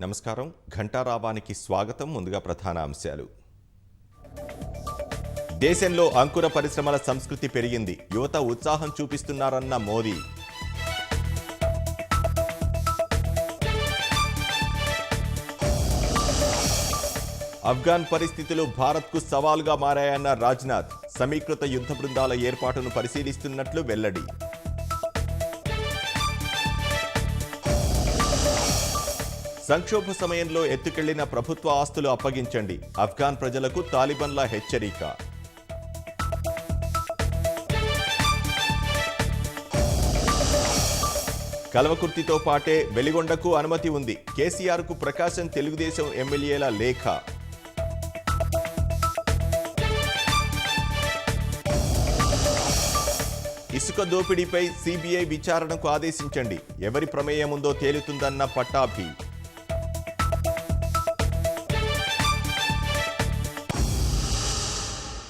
నమస్కారం. ఘంటారావానికి స్వాగతం. ముందుగా ప్రధాన అంశాలు. దేశంలో అంకుర పరిశ్రమల సంస్కృతి పెరిగింది. యువత ఉత్సాహం చూపిస్తున్నారన్న మోదీ. ఆఫ్ఘన్ పరిస్థితులు భారత్కు సవాలుగా మారాయన్న రాజ్నాథ్. సమీకృత యుద్ధ బృందాల ఏర్పాటును పరిశీలిస్తున్నట్లు వెల్లడి. సంక్షోభ సమయంలో ఎత్తుకెళ్లిన ప్రభుత్వ ఆస్తులు అప్పగించండి. ఆఫ్ఘన్ ప్రజలకు తాలిబాన్ల హెచ్చరిక. కల్వకుర్తితో పాటే వెలిగొండకు అనుమతి ఉంది. కేసీఆర్కు ప్రకాశం తెలుగుదేశం ఎమ్మెల్యేల లేఖ. ఇసుక దోపిడీపై సిబిఐ విచారణకు ఆదేశించండి. ఎవరి ప్రమేయం ఉందో తేలుతుందన్న పట్టాభి.